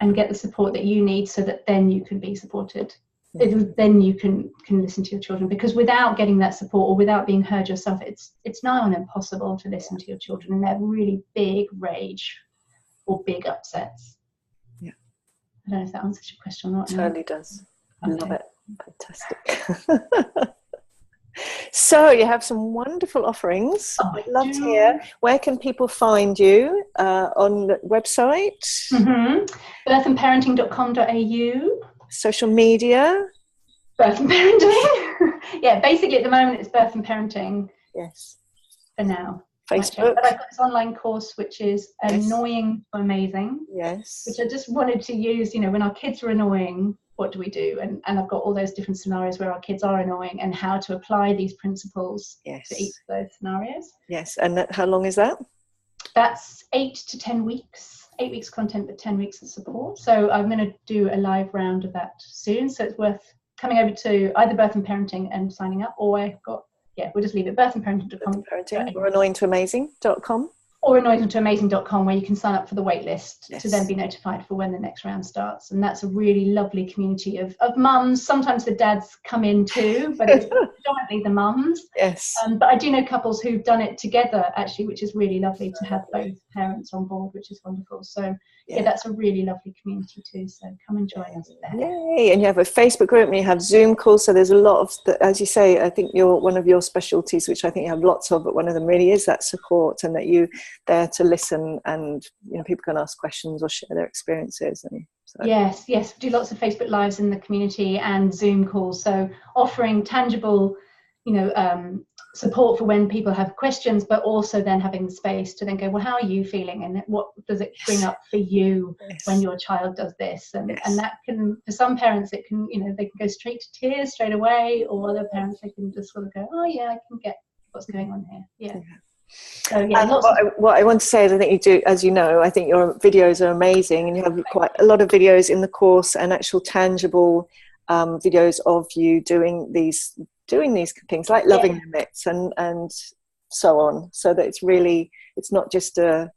and get the support that you need, so that then you can be supported. Then you can listen to your children, because without getting that support, or without being heard yourself, it's nigh on impossible to listen to your children in their really big rage or big upsets. Yeah, I don't know if that answers your question or not. Totally does. I love it. Fantastic. So you have some wonderful offerings. I'd love to hear. Where can people find you? On the website? birthandparenting.com.au. Social media? Birth and parenting. Yeah, basically at the moment it's birth and parenting. Yes. For now. Facebook. But I've got this online course which is annoying to amazing. Yes. Which I just wanted to use, when our kids are annoying, what do we do? And I've got all those different scenarios where our kids are annoying, and how to apply these principles to each of those scenarios. Yes. And how long is that? That's 8 to 10 weeks. 8 weeks content, but 10 weeks of support. So I'm going to do a live round of that soon. So it's worth coming over to either Birth and Parenting and signing up, or I've got, we'll just leave it, birthandparenting.com. Or annoyingtoamazing.com. Or annoyingtoamazing.com, where you can sign up for the wait list to then be notified for when the next round starts. And that's a really lovely community of mums. Sometimes the dads come in too, but it's predominantly the mums. Yes. But I do know couples who've done it together, actually, which is really lovely to have both parents on board, which is wonderful. So that's a really lovely community too. So come and join us there. Yay. And you have a Facebook group, and you have Zoom calls. So there's a lot of, as you say, I think one of your specialties, which I think you have lots of, but one of them really is that support, and that you there to listen, and people can ask questions or share their experiences. And so. Yes, we do lots of Facebook Lives in the community and Zoom calls. So offering tangible, support for when people have questions, but also then having the space to then go, well, how are you feeling, and what does it bring up for you when your child does this? And that can, for some parents, it can, they can go straight to tears straight away, or other parents, they can just sort of go, oh yeah, I can get what's going on here. Yeah. So, what I want to say is, I think you do, as you know, I think your videos are amazing, and you have quite a lot of videos in the course, and actual tangible videos of you doing these things like loving limits and so on, so that it's not just there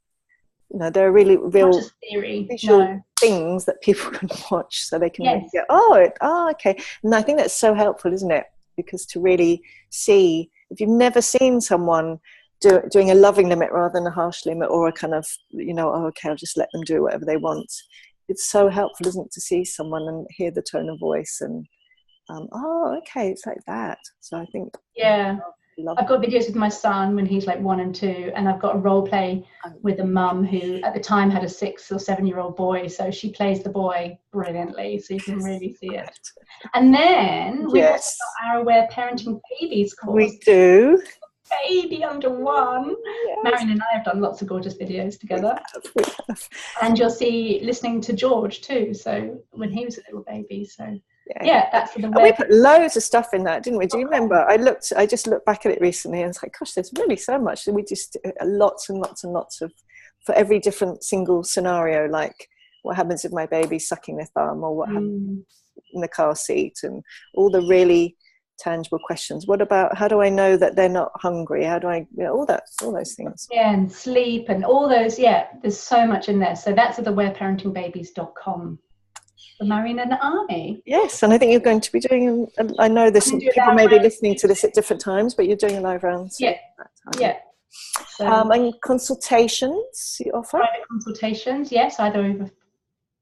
are really real visual things that people can watch, so they can really go, okay. And I think that's so helpful, isn't it? Because to really see, if you've never seen someone doing a loving limit rather than a harsh limit, or a kind of, okay, I'll just let them do whatever they want. It's so helpful, isn't it, to see someone and hear the tone of voice and, okay, it's like that. So I think... Yeah. I've got videos with my son when he's like 1 and 2, and I've got a role play with a mum who at the time had a 6 or 7-year-old boy, so she plays the boy brilliantly, so you can really see it. And then we've also got our Aware Parenting Babies course. We do. Baby under 1. Marion and I have done lots of gorgeous videos together. We have. And you'll see listening to George too, so when he was a little baby. So that's the way. We put loads of stuff in that, didn't we? Do you remember? I just looked back at it recently, and I was like, gosh, there's really so much. We just lots and lots and lots of, for every different single scenario, like what happens if my baby's sucking their thumb, or what happens in the car seat, and all the really tangible questions. What about, how do I know that they're not hungry? How do I, all those things. And sleep and all those. There's so much in there. So that's at theawareparentingbabies.com. For Marion and I. Yes, and I think you're going to be doing, I know there's some people maybe listening to this at different times, but you're doing a live round. So So, and consultations you offer? Private consultations, yes, either over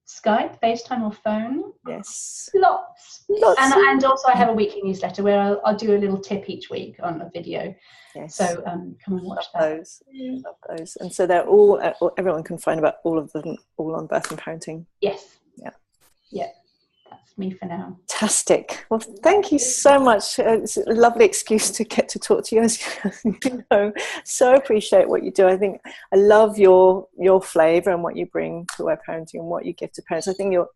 Skype, FaceTime, or phone. Yes. Lots. And also I have a weekly newsletter where I'll do a little tip each week on a video. Yes. So come and watch those. Love those. And so they're all, everyone can find about all of them, all on Birth and Parenting. Yes. Yeah. That's me for now. Fantastic. Well, thank you so much. It's a lovely excuse to get to talk to you, as you know. So appreciate what you do. I think I love your flavour and what you bring to Aware Parenting and what you give to parents. I think your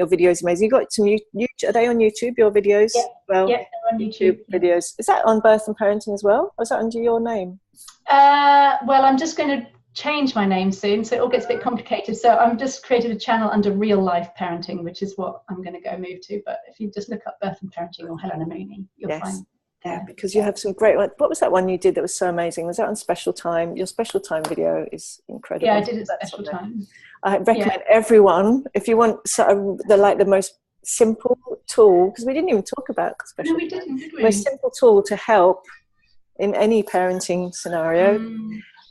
video is amazing. You got some are they on YouTube, your videos? Yeah. Well, they're on YouTube. Videos. Is that on Birth and Parenting as well? Or is that under your name? Well, I'm just going to change my name soon, so it all gets a bit complicated. So I'm just created a channel under Real Life Parenting, which is what I'm going to go move to. But if you just look up Birth and Parenting or Helena Mooney, you'll find. Yeah, because you have some great ones. What was that one you did that was so amazing? Was that on Special Time? Your Special Time video is incredible. Yeah, I did it Special Time. I recommend everyone, if you want the most simple tool, because we didn't even talk about Special No, we Time. didn't, did we? Most simple tool to help in any parenting scenario.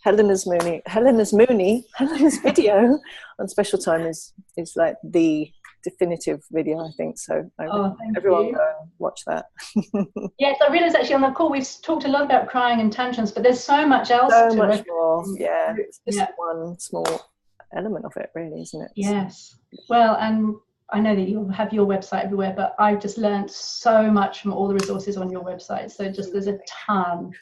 Helena's video on Special Time is like the definitive video, I think. So everyone go and watch that. Yes, I realised actually on the call we've talked a lot about crying and tantrums, but there's so much else so to much it. more. Yeah, it's just one small element of it, really, isn't it? Yes. Well, and I know that you have your website everywhere, but I've just learned so much from all the resources on your website. So just there's a ton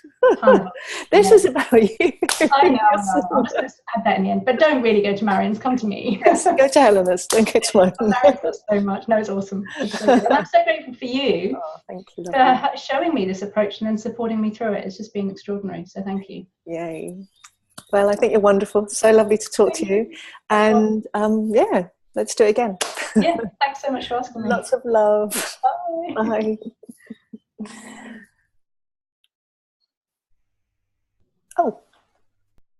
of This is about you. I know. I'm just going to add that in the end. But don't really go to Marion's. Come to me. Yes, go to Helena's. Don't go to mine. Marion's so much. No, it's awesome. It's so good. And I'm so grateful for you. Oh, thank you. For showing me this approach and then supporting me through it. It's just been extraordinary. So thank you. Yay. Well, I think you're wonderful. So lovely to talk to you. And yeah, let's do it again. Yeah, thanks so much for asking me. Lots of love. Bye. Bye. Oh.